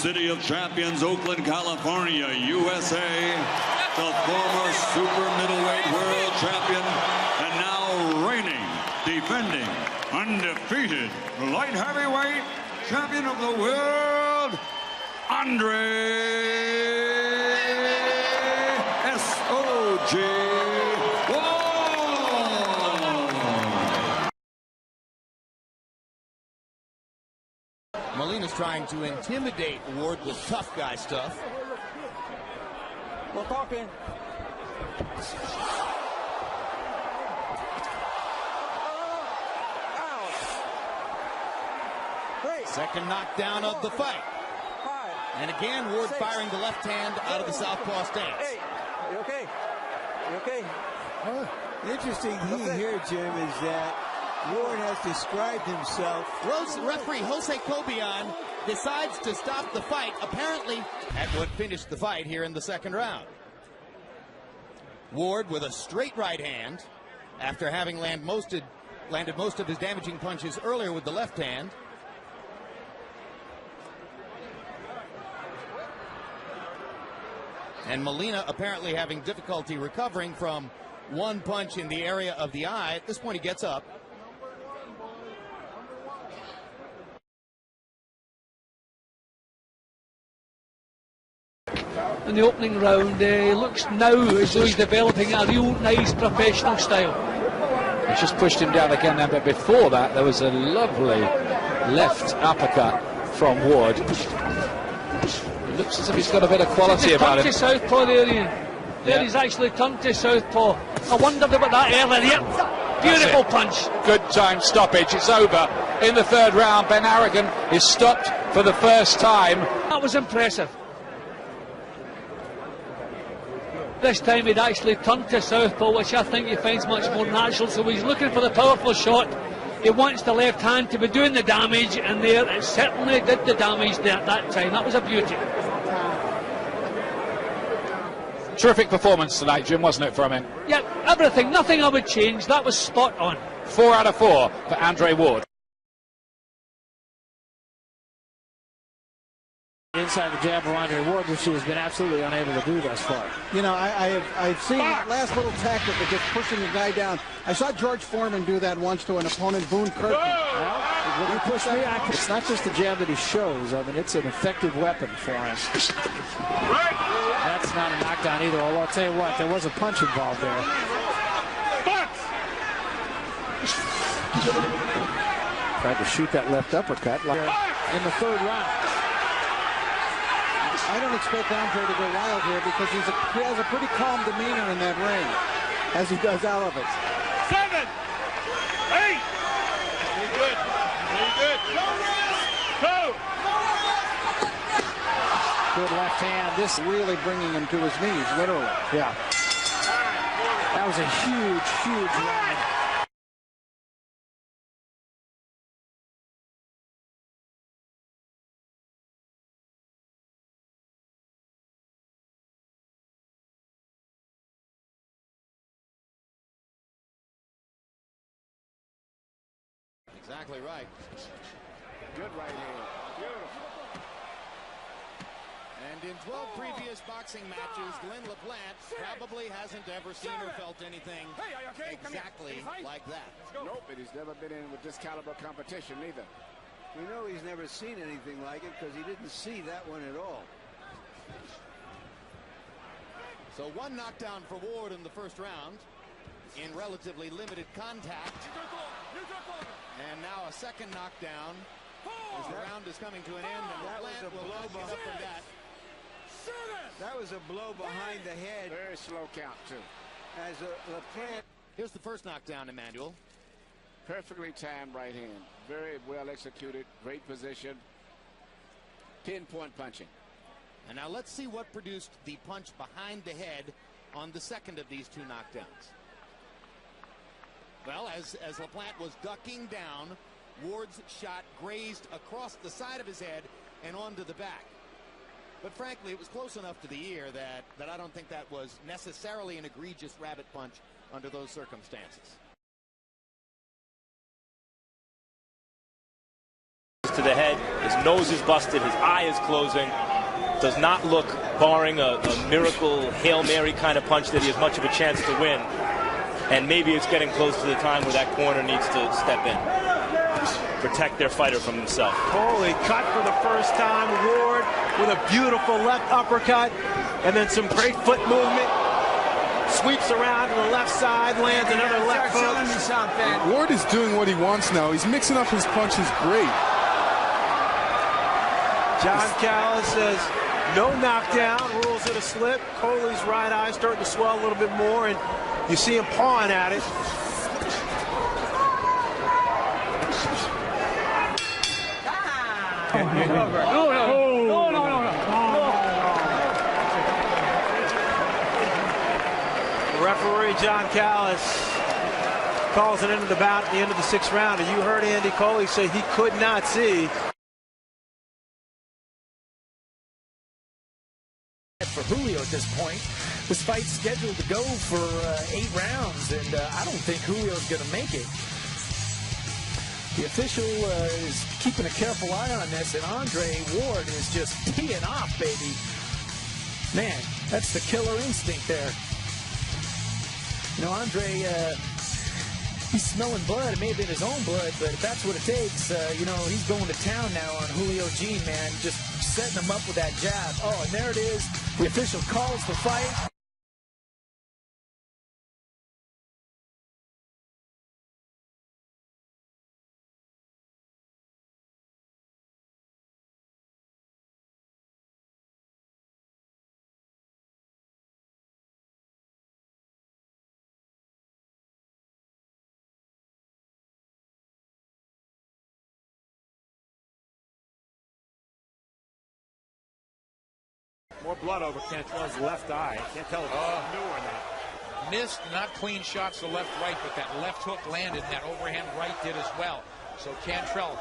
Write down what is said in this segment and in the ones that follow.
City of Champions, Oakland, California, USA, the former super middleweight world champion and now reigning, defending, undefeated light heavyweight champion of the world, Andre S.O.G. Molina's trying to intimidate Ward with tough guy stuff. We're talking. Second knockdown of the fight. And again, Ward firing the left hand out of the southpaw stance. Hey, you okay? You okay? The interesting thing here, Jim, is that Ward has described himself. Referee Jose Cobian decides to stop the fight, apparently at what finished the fight here in the second round. Ward with a straight right hand after having landed most of his damaging punches earlier with the left hand. And Molina apparently having difficulty recovering from one punch in the area of the eye. At this point, he gets up. In the opening round, looks now as though he's developing a real nice professional style. He's just pushed him down again now, but before that there was a lovely left uppercut from Ward. It looks as if he's got a bit of quality about him. Turned to southpaw there, Ian. There he's actually turned to southpaw. I wondered about that earlier. Yep. Beautiful punch. Good time stoppage. It's over in the third round. Ben Harrigan is stopped for the first time. That was impressive. This time he'd actually turned to southpaw, which I think he finds much more natural. So he's looking for the powerful shot. He wants the left hand to be doing the damage, and there it certainly did the damage there at that time. That was a beauty. Terrific performance tonight, Jim, wasn't it, from him? Yeah, everything. Nothing I would change. That was spot on. 4 out of 4 for Andre Ward. Inside the jab of Andre Ward, which he has been absolutely unable to do thus far. You know, I've seen that last little tactic of just pushing the guy down. I saw George Foreman do that once to an opponent, Boone Kirkman. Well, when you push me, it's not just the jab that he shows. I mean, it's an effective weapon for him. That's not a knockdown either, although I'll tell you what, there was a punch involved there. Tried to shoot that left uppercut in the third round. I don't expect Andre to go wild here because he has a pretty calm demeanor in that ring, as he does out of it. 7, 8. Very good. Very good. Go. Good left hand. This Really bringing him to his knees, literally. Yeah. That was a huge, huge ride. Exactly right. Good right hand. Beautiful. And in 12 previous boxing matches, Glenn LaPlante probably hasn't ever seen or felt anything exactly like that. Nope, and he's never been in with this caliber competition either. We know he's never seen anything like it because he didn't see that one at all. So one knockdown for Ward in the first round in relatively limited contact. And now a second knockdown as the round is coming to an end, and LaPlante will not get up from that. That was a blow behind the head. Very slow count, too. As LaPlante. Here's the first knockdown, Emmanuel. Perfectly timed right hand. Very well executed. Great position. Pinpoint punching. And now let's see what produced the punch behind the head on the second of these two knockdowns. Well, as LaPlante was ducking down, Ward's shot grazed across the side of his head and onto the back. But frankly, it was close enough to the ear that I don't think that was necessarily an egregious rabbit punch under those circumstances. To the head is nose is busted, his eye is closing. Does not look, barring a miracle Hail Mary kind of punch, that he has much of a chance to win. And maybe it's getting close to the time where that corner needs to step in. Protect their fighter from himself. Holy cut for the first time. Ward with a beautiful left uppercut. And then some great foot movement. Sweeps around to the left side, lands another left hook. Ward is doing what he wants now. He's mixing up his punches great. John Callis says no knockdown, rules it a slip. Coley's right eye starting to swell a little bit more, and you see him pawing at it. Referee John Callis calls it into the bout at the end of the 6th round, and you heard Andy Coley say he could not see. For Julio at this point, this fight's scheduled to go for 8 rounds, and I don't think Julio's going to make it. The official is keeping a careful eye on this, and Andre Ward is just teeing off, baby. Man, that's the killer instinct there. You know, Andre, he's smelling blood. It may have been his own blood, but if that's what it takes, you know, he's going to town now on Julio Jean, man. Just setting him up with that jab. Oh, and there it is. The official calls the fight. More blood over Cantrell's left eye. Can't tell if it's new or not. Missed, not clean shots to left-right, but that left hook landed, and that overhand right did as well. So Cantrell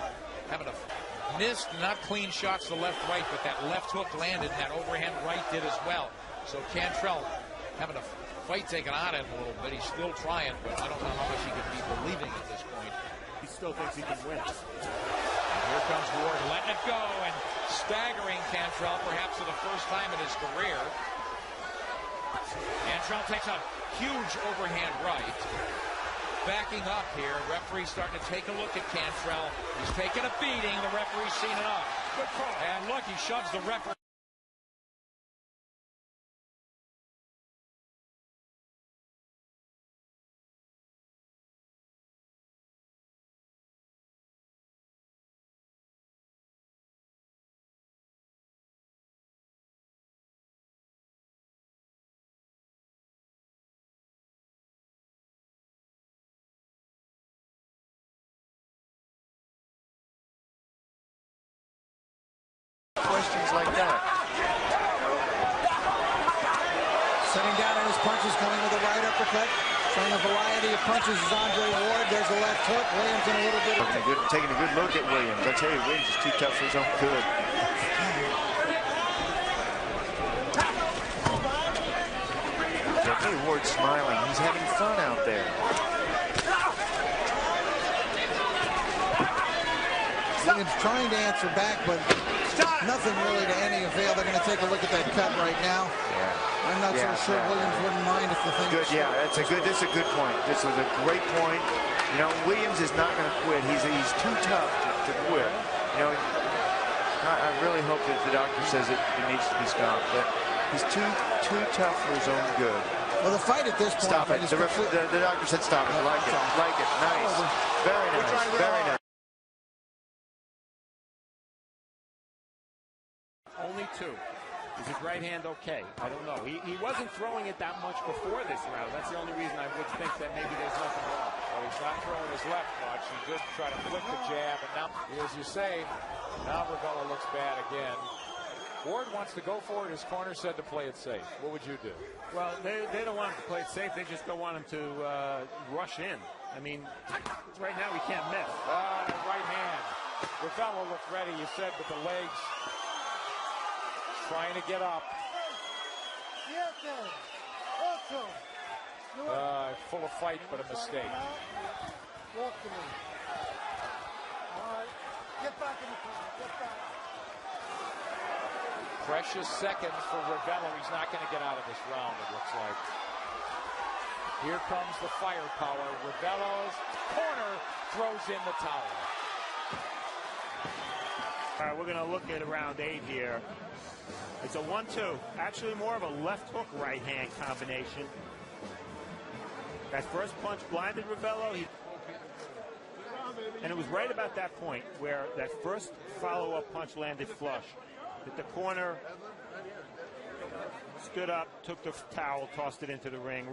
having a missed, not clean shots to left-right, but that left hook landed, and that overhand right did as well. So Cantrell having a fight taken out of him a little bit. He's still trying, but I don't know how much he could be believing at this point. He still thinks he can win. And here comes Ward letting it go and staggering Cantrell perhaps for the first time in his career. Cantrell takes a huge overhand right. Backing up here. Referee starting to take a look at Cantrell. He's taking a beating. The referee's seen enough. Good call. And look, he shoves the referee. Questions like that. Setting down on his punches, going with a right uppercut. Showing a variety of punches is Andre Ward. There's a left hook. Williams in a little bit. Taking a good look at Williams. I tell you, Williams is too tough for his own good. I tell you, Ward's smiling. He's having fun out there. Williams trying to answer back, but nothing really to any avail. They're going to take a look at that cut right now. Yeah. I'm not so sure Williams wouldn't mind if the thing. Good, yeah, this is a good point. This was a great point. You know, Williams is not going to quit. He's too tough to quit. You know, I really hope that the doctor says it needs to be stopped. But he's too tough for his own good. Well, the fight at this point. Stop it. The doctor said stop it. Like it. Like it. Nice. Very nice. Very nice. Only 2. Is his right hand okay? I don't know. He wasn't throwing it that much before this round. That's the only reason I would think that maybe there's nothing wrong. Well, he's not throwing his left much. He did try to flip the jab, and now, as you say, now Regala looks bad again. Ward wants to go for it. His corner said to play it safe. What would you do? Well, they don't want him to play it safe. They just don't want him to rush in. I mean, right now he can't miss. Right hand. Regala looked ready, you said, with the legs. Trying to get up. Full of fight, but a mistake. Get back in the corner. Get back. Precious seconds for Ravello. He's not going to get out of this round, it looks like. Here comes the firepower. Ravello's corner throws in the towel. All right, we're going to look at round 8 here. It's a 1-2. Actually more of a left hook right hand combination. That first punch blinded Ravello. And it was right about that point where that first follow-up punch landed flush. Hit the corner, stood up, took the towel, tossed it into the ring.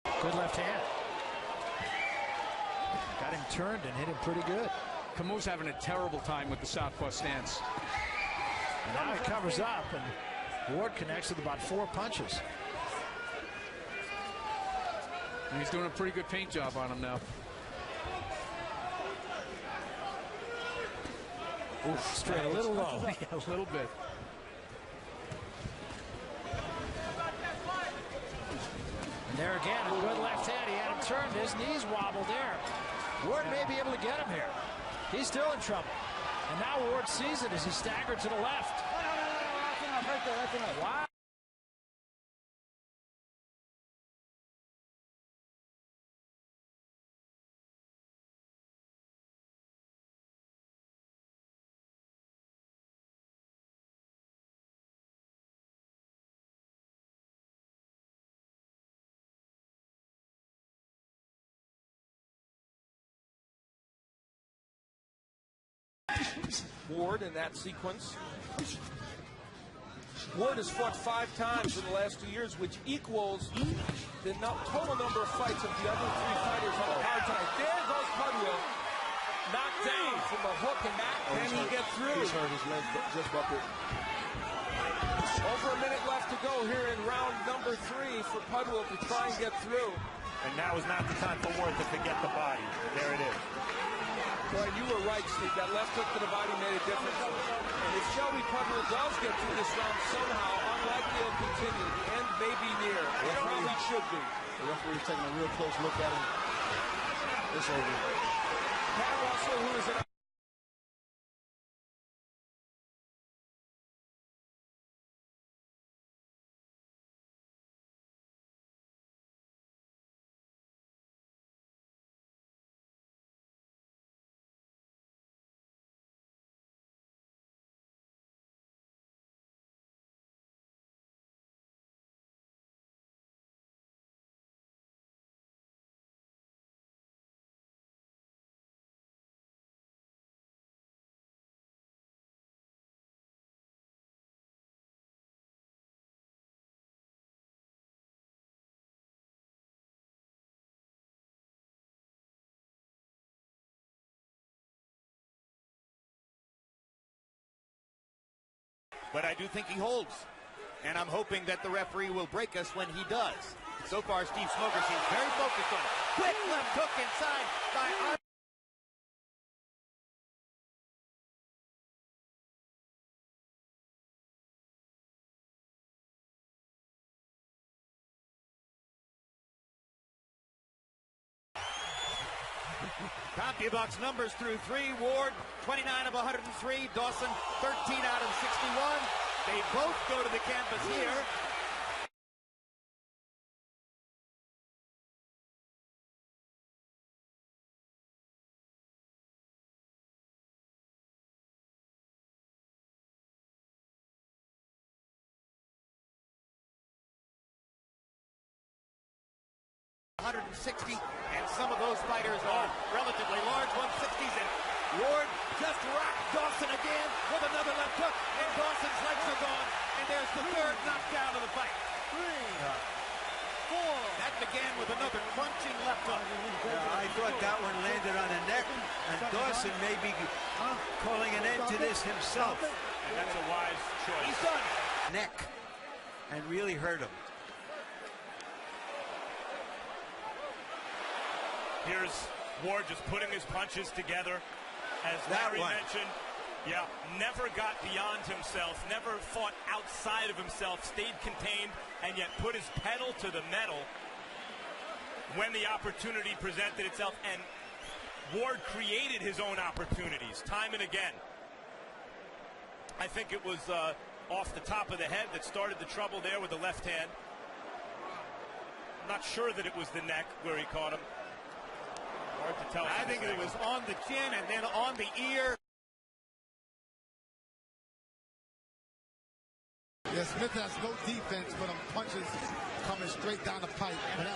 Good left hand. Got him turned and hit him pretty good. Camus having a terrible time with the southpaw stance. And now he covers up, and Ward connects with about 4 punches. And he's doing a pretty good paint job on him now. Ooh, straight a little low. Yeah, a little bit. And there again, a good left hand. He had him turned. His knees wobbled there. Ward may be able to get him here. He's still in trouble. And now Ward sees it as he staggered to the left. No, that's enough. Right there, that's enough. Wow. Ward in that sequence. Ward has fought 5 times in the last 2 years, which equals the total number of fights of the other 3 fighters on the hard time. There goes Pudwill, knocked down from a hook, and that can he get through? He's hurt his leg, just buckled. Over a minute left to go here in round number 3 for Pudwill to try and get through. And now is not the time for Ward to forget the body. And there it is. Brian, you were right, Steve. That left hook to the body made a difference. And if Shelby Pudwill does get through this round somehow, unlikely he'll continue. The end may be near. It probably should be. The referee's taking a real close look at him. It's over. Pat Russell, who is an But I do think he holds. And I'm hoping that the referee will break us when he does. So far, Steve Smoker seems very focused on it. Quick left hook inside by CompuBox numbers through 3. Ward, 29 of 103. Dawson, 13 out of 61. They both go to the canvas here. .160, and some of those fighters are relatively large 160s, and Ward just rocked Dawson again with another left hook, and Dawson's legs are gone, and there's the third knockdown of the fight. 3, 4. That began with another crunching left hook. I thought that one landed on the neck, and Dawson may be calling an end to this himself. And that's a wise choice. He's done. Neck, and really hurt him. Here's Ward just putting his punches together. As Larry mentioned, never got beyond himself, never fought outside of himself, stayed contained, and yet put his pedal to the metal. when the opportunity presented itself, and Ward created his own opportunities time and again. I think it was off the top of the head that started the trouble there with the left hand. I'm not sure that it was the neck where he caught him. Hard to tell. I think it was on the chin and then on the ear. Yeah, Smith has no defense, but punches coming straight down the pipe. And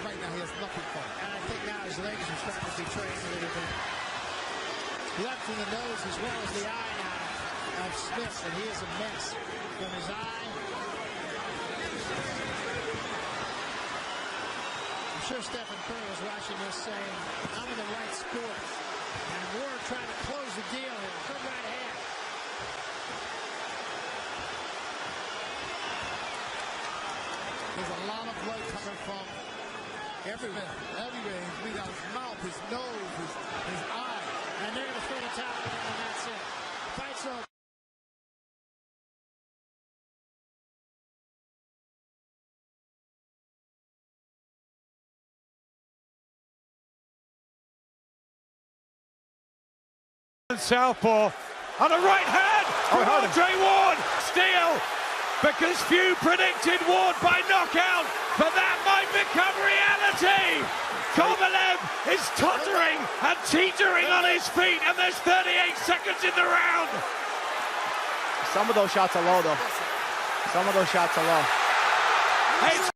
right now he has nothing for him. And I think now his legs are starting to betray him a little bit. Left in the nose as well as the eye now of Smith, and he is a mess from his eye. I'm sure Stephen Curry was watching this saying, I'm in the right sport. And Ward trying to close the deal here. Good right hand. There's a lot of blood coming from everywhere. He's bleeding out his mouth, his nose, his eye. And they're going to throw the towel in, and that's it. Fight's over. Southpaw on the right hand from Andre Ward. Steal, because few predicted Ward by knockout, but that might become reality. Kovalev is tottering and teetering on his feet, and there's 38 seconds in the round. Some of those shots are low, though. Some of those shots are low. It's